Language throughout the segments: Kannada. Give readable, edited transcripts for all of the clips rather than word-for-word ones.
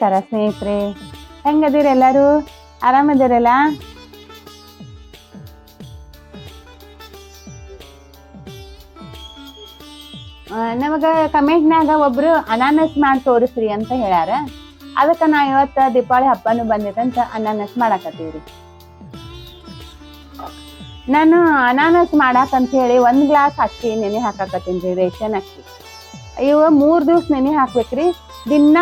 ನಮಸ್ಕಾರ ಸ್ನೇಹಿತರೆ, ಹೆಂಗದಿರಿ ಎಲ್ಲರೂ? ಆರಾಮದಿರಲ್ಲ? ನಮಗ ಕಮೆಂಟ್ನಾಗ ಒಬ್ರು ಅನಾನಸ್ ಮಾಡಿ ತೋರಿಸ್ರಿ ಅಂತ ಹೇಳ್ಯಾರ. ಅದಕ್ಕ ನಾ ಇವತ್ತ ದೀಪಾವಳಿ ಹಬ್ಬನು ಬಂದಿತ್ತಂತ ಅನಾನಸ್ ಮಾಡಾಕತ್ತೀವ್ರಿ. ನಾನು ಅನಾನಸ್ ಮಾಡಾಕಂತ ಹೇಳಿ 1 ಗ್ಲಾಸ್ ಅಕ್ಕಿ ನೆನೆ ಹಾಕಾಕತ್ತೀನ್ರಿ, ರೇಷನ್ ಅಕ್ಕಿ. ಇವು 3 ದಿವ್ಸ ನೆನೆ ಹಾಕ್ಬೇಕ್ರಿ. ದಿನ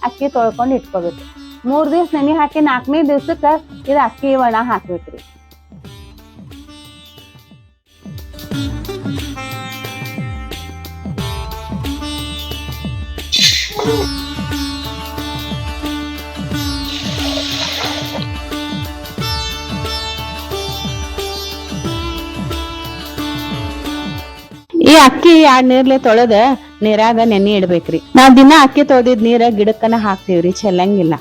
ಅಕ್ಕಿ ತೊಳ್ಕೊಂಡು ಇಟ್ಕೋಬೇಕು. 3 ದಿವ್ಸ ನೆನೆ ಹಾಕಿ 4ನೇ ದಿವ್ಸಕ್ಕ ಇದು ಅಕ್ಕಿ ಒಣ ಹಾಕ್ಬೇಕ್ರಿ. ಈ ಅಕ್ಕಿ 2 ನೀರ್ಲೆ ತೊಳೆದ ನೀರಾಗ ನೆನೆ ಇಡ್ಬೇಕ್ರಿ. ನಾವ್ ದಿನ ಅಕ್ಕಿ ತೊಳೆದಿದ್ ನೀರ ಗಿಡಕ್ಕನ ಹಾಕ್ತಿವ್ರಿ, ಚೆಲ್ಲಂಗಿಲ್ಲ.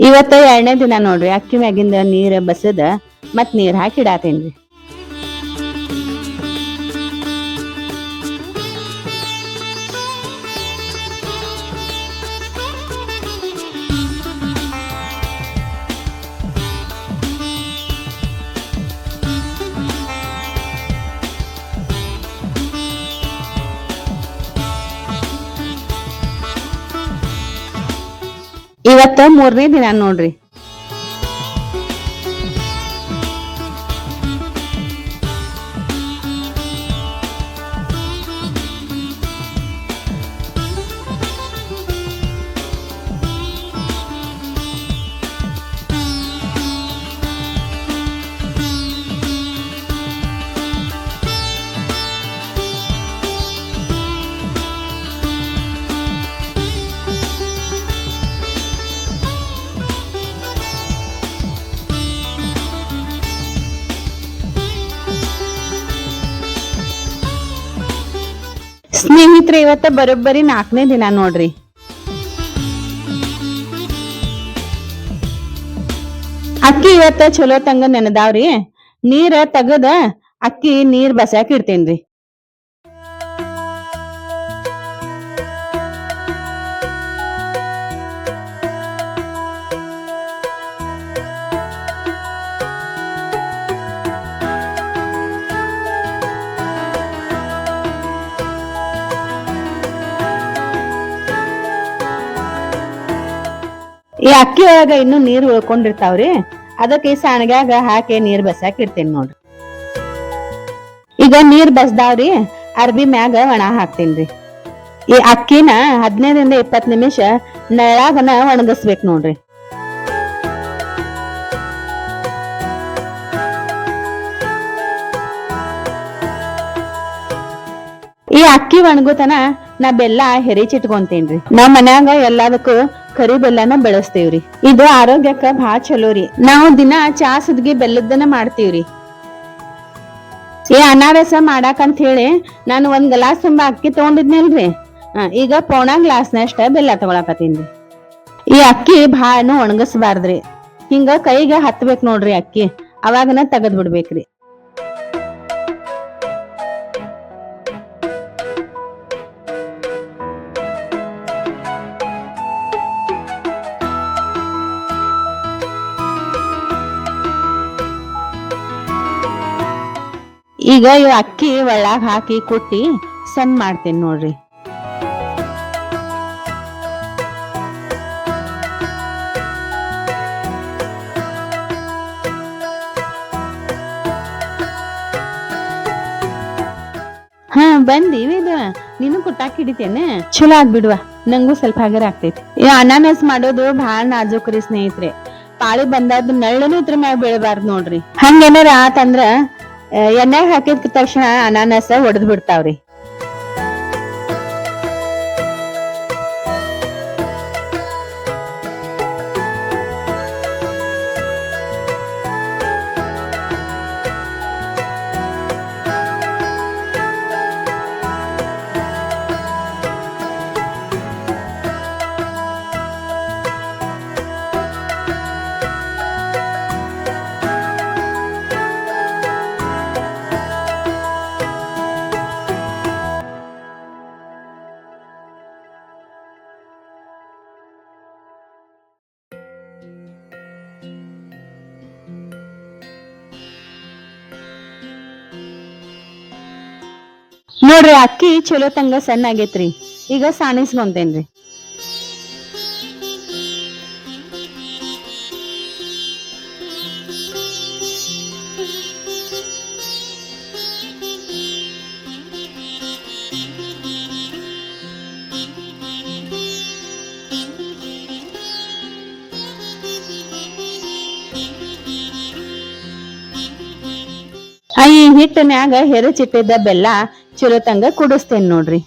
ಇವತ್ತ 2ನೇ ದಿನ ನೋಡ್ರಿ, ಅಕ್ಕಿ ಮ್ಯಾಗಿಂದ ನೀರ್ ಬಸದ ಮತ್ ನೀರ್ ಹಾಕಿ ಇಡಾತೇನ್ರಿ. ಇವತ್ತ 3ನೇ ದಿನ ನೋಡ್ರಿ. ಸ್ನೇಹಿತರೆ, ಇವತ್ತ ಬರೋಬ್ಬರಿ 4ನೇ ದಿನ ನೋಡ್ರಿ. ಅಕ್ಕಿ ಇವತ್ತ ಚಲೋ ತಂಗ ನೆನದಾವ್ರಿ. ನೀರ ತೆಗದ ಅಕ್ಕಿ ನೀರ್ ಬಸಾಕ್ ಇಡ್ತೇನ್ರಿ. ಈ ಅಕ್ಕಿ ಒಳಗ ಇನ್ನು ನೀರ್ ಉಳ್ಕೊಂಡಿರ್ತಾವ್ರಿ, ಅದಕ್ಕೆ ಈ ಸಾಣಿಗ್ಯಾಗ ಹಾಕಿ ನೀರ್ ಬಸಾಕ್ ಇಡ್ತೇನಿ ನೋಡ್ರಿ. ಈಗ ನೀರ್ ಬಸ್ದಾವ್ರಿ, ಅರ್ಬಿ ಮ್ಯಾಗ ಒಣ ಹಾಕ್ತೇನ್ರಿ. ಈ ಅಕ್ಕಿನ 15ರಿಂದ 20 ನಿಮಿಷ ನೆಳಾಗನ ಒಣಗಿಸ್ಬೇಕ್ ನೋಡ್ರಿ. ಈ ಅಕ್ಕಿ ಒಣಗುತನ ನಾ ಬೆಲ್ಲ ಹೆರಿಚಿಟ್ಕೊಂತೇನ್ರಿ. ನಾವ್ ಮನ್ಯಾಗ ಎಲ್ಲದಕ್ಕೂ ಕರಿ ಬೆಲ್ಲನ ಬೆಳೆಸ್ತೇವ್ರಿ. ಇದು ಆರೋಗ್ಯಕ್ಕ ಭಾಳ ಚಲೋರಿ. ನಾವು ದಿನ ಚಾ ಸುದ್ಗಿ ಬೆಲ್ಲದನ್ನ ಮಾಡ್ತೀವ್ರಿ. ಈ ಅನಾರಸ ಮಾಡಾಕಂತ ಹೇಳಿ ನಾನು 1 ಗ್ಲಾಸ್ ತುಂಬಾ ಅಕ್ಕಿ ತಗೊಂಡಿದ್ನಲ್ರಿ, ಈಗ 1/4 ಗ್ಲಾಸ್ನಷ್ಟ ಬೆಲ್ಲ ತಗೊಳಕತ್ತೀನ್ರಿ. ಈ ಅಕ್ಕಿ ಭಾಳನು ಒಣಗಿಸಬಾರ್ದ್ರಿ, ಹಿಂಗ ಕೈಗೆ ಹತ್ಬೇಕ್ ನೋಡ್ರಿ ಅಕ್ಕಿ, ಅವಾಗನ ತೆಗದ್ ಬಿಡ್ಬೇಕ್ರಿ. ಈಗ ಇವ್ ಅಕ್ಕಿ ಒಳ್ಳಾಗ ಹಾಕಿ ಕುಟ್ಟಿ ಸಣ್ಣ ಮಾಡ್ತೇನೆ ನೋಡ್ರಿ. ಬಂದಿವಿ ಇದು ನೀನು ಕುಟ್ಟಾಕ್ ಹಿಡಿತೇನೆ, ಚಲೋ ಆಗ್ಬಿಡ್ವ, ನಂಗೂ ಸ್ವಲ್ಪ ಹಗರ ಆಗ್ತೈತಿ. ಈ ಅನಾನಸ್ ಮಾಡೋದು ಭಾಳ ನಾಜೂಕ್ರಿ ಸ್ನೇಹಿತರೆ. ಪಾಳಿ ಬಂದಾದ ನಳ್ಳನು ಇದ್ರ ಮ್ಯಾಗ ಬೀಳಬಾರ್ದು ನೋಡ್ರಿ. ಹಂಗೇನಾರ ಆತಂದ್ರ ಎಣ್ಣೆಗೆ ಹಾಕಿದ ತಕ್ಷಣ ಅನಾನಸ ಒಡೆದ್ ಬಿಡ್ತಾವ್ರಿ. ನೋಡ್ರಿ ಅಕ್ಕಿ ಚಲೋ ತಂಗ ಸಣ್ಣ ಆಗೇತ್ರಿ. ಈಗ ಸಾಣಿಸ್ಕೊಂತೇನ್ರಿ. ಈ ಹಿಟ್ಟಿನ್ಯಾಗ ಹೆರಚಿಟ್ಟಿದ್ದ ಬೆಲ್ಲ ಚಲೋ ತಂಗ ಕುಡಿಸ್ತೇನೆ ನೋಡ್ರಿ.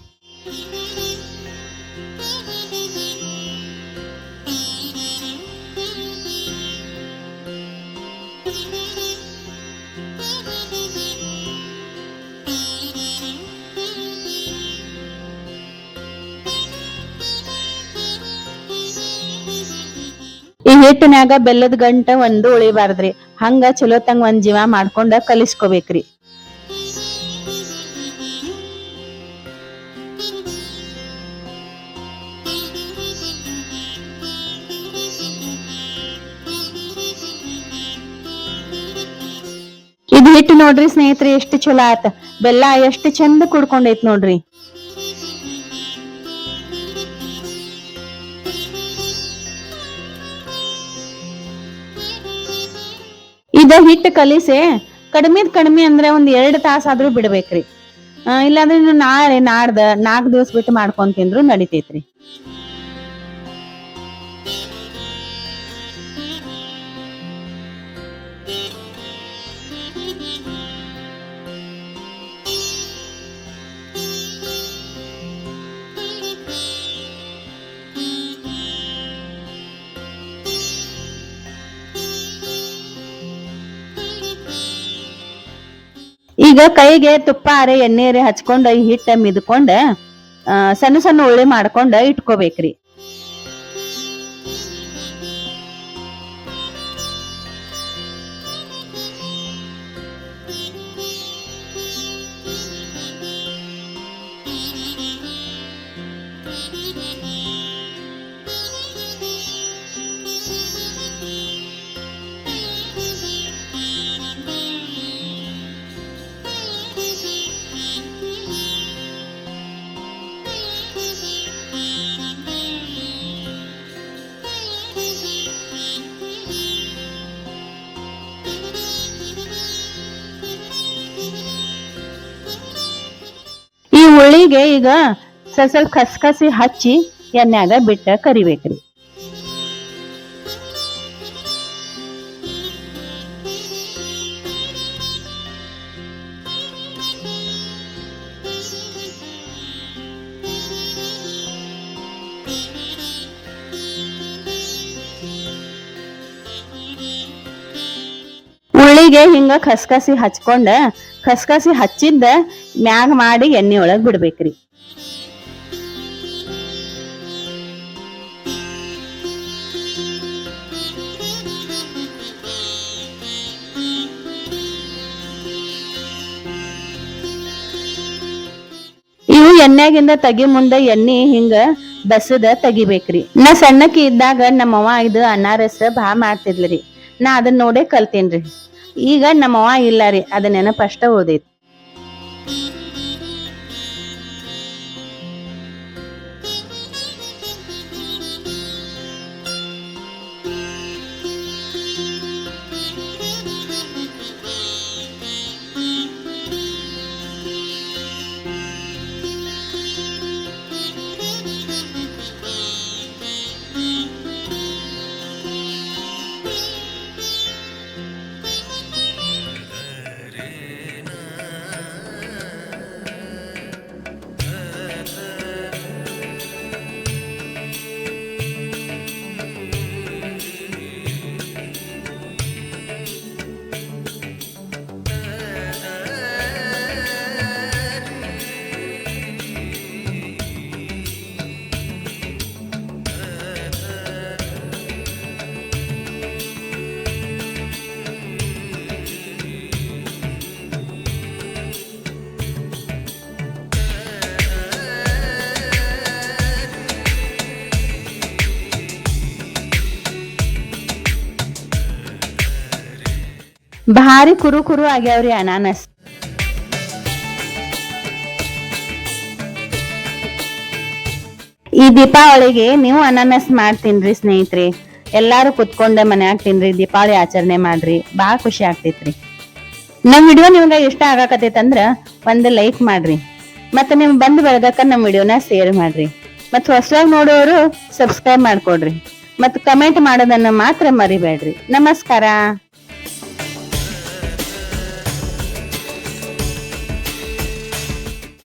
ಈ ಹಿಟ್ಟಿನ್ಯಾಗ ಬೆಲ್ಲದ ಗಂಟ ಒಂದು ಉಳಿಬಾರ್ದ್ರಿ. ಹಂಗ ಚಲೋ ತಂಗ ಒಂದ್ ಜೀವ ಮಾಡ್ಕೊಂಡ ಕಲಿಸ್ಕೋಬೇಕ್ರಿ. ಇದ್ ಹಿಟ್ಟು ನೋಡ್ರಿ ಸ್ನೇಹಿತರೆ, ಎಷ್ಟು ಚಲೋ ಆತ. ಬೆಲ್ಲ ಎಷ್ಟು ಚಂದ ಕುಡ್ಕೊಂಡೈತ್ ನೋಡ್ರಿ. ಇದ ಹಿಟ್ಟು ಕಲಿಸಿ ಕಡಿಮೆ ಅಂದ್ರೆ ಒಂದ್ 2 ತಾಸ ಆದ್ರೂ ಬಿಡ್ಬೇಕ್ರಿ. ಇಲ್ಲಾಂದ್ರೆ ನೀವು ನಾಳೆ ನಾಡ್ದ 4 ದಿವಸ ಬಿಟ್ಟು ಮಾಡ್ಕೊಂಡ್ ತಿಂದ್ರು ನಡಿತೈತ್ರಿ. ಈಗ ಕೈಗೆ ತುಪ್ಪ ಅರೆ ಎಣ್ಣೆ ಅರೆ ಹಚ್ಕೊಂಡ ಈ ಹಿಟ್ಟ ಮಿದ್ಕೊಂಡ ಸಣ್ಣ ಸಣ್ಣ ಉಳ್ಳಿ ಮಾಡ್ಕೊಂಡ ಇಟ್ಕೋಬೇಕ್ರಿ. ಈ ಉಳ್ಳಿಗೆ ಈಗ ಸ್ವಲ್ಪ ಕಸ್ಕಸಿ ಹಚ್ಚಿ ಎಣ್ಣೆಗ ಬಿಟ್ಟ ಕರಿಬೇಕ್ರಿ. ಉಳ್ಳಿಗೆ ಹಿಂಗ ಕಸ್ಕಸಿ ಹಚ್ಕೊಂಡ ಕಸ್ಕಸಿ ಹಚ್ಚಿದ್ದ ಮ್ಯಾಗ ಮಾಡಿ ಎಣ್ಣೆ ಒಳಗ್ ಬಿಡ್ಬೇಕ್ರಿ. ಇವು ಎಣ್ಣೆಗಿಂದ ತೆಗಿ ಮುಂದ ಎಣ್ಣೆ ಹಿಂಗ ಬಸದ ತೆಗಿಬೇಕ್ರಿ. ನಾ ಸಣ್ಣಕಿ ಇದ್ದಾಗ ನಮ್ಮವ್ವ ಇದು ಅನಾರಸ ಬಾ ಮಾಡ್ತಿದ್ಲ್ರಿ. ನಾ ಅದನ್ನ ನೋಡೇ ಕಲ್ತೇನ್ರಿ. ಈಗ ನಮ್ಮವ್ವ ಇಲ್ಲ ರೀ, ಅದ ನೆನಪ ಅಷ್ಟ ಉಳ್ದೈತಿ. ಭಾರಿ ಕುರು ಕುರು ಆಗ್ಯಾವ್ರಿ ಅನಾನಸ್. ಈ ದೀಪಾವಳಿಗೆ ನೀವು ಅನಾನಸ್ ಮಾಡ್ತೀನ್ರಿ ಸ್ನೇಹಿತರೆ. ಎಲ್ಲಾರು ಕುತ್ಕೊಂಡ ಮನ್ಯಾಗ ತಿನ್ರಿ, ದೀಪಾವಳಿ ಆಚರಣೆ ಮಾಡ್ರಿ, ಬಾಳ ಖುಷಿ ಆಗ್ತೈತ್ರಿ. ನಮ್ ವಿಡಿಯೋ ನಿಮ್ಗ ಇಷ್ಟ ಆಗಾಕತೈತಂದ್ರ ಒಂದ್ ಲೈಕ್ ಮಾಡ್ರಿ, ಮತ್ತ ನಿಮ್ ಬಂದ್ ಬೆಳಗಕ್ಕ ನಮ್ ವಿಡಿಯೋನ ಶೇರ್ ಮಾಡ್ರಿ, ಮತ್ ಹೊಸದಾಗಿ ನೋಡೋರು ಸಬ್ಸ್ಕ್ರೈಬ್ ಮಾಡ್ಕೊಡ್ರಿ, ಮತ್ ಕಮೆಂಟ್ ಮಾಡೋದನ್ನ ಮಾತ್ರ ಮರಿಬೇಡ್ರಿ. ನಮಸ್ಕಾರ.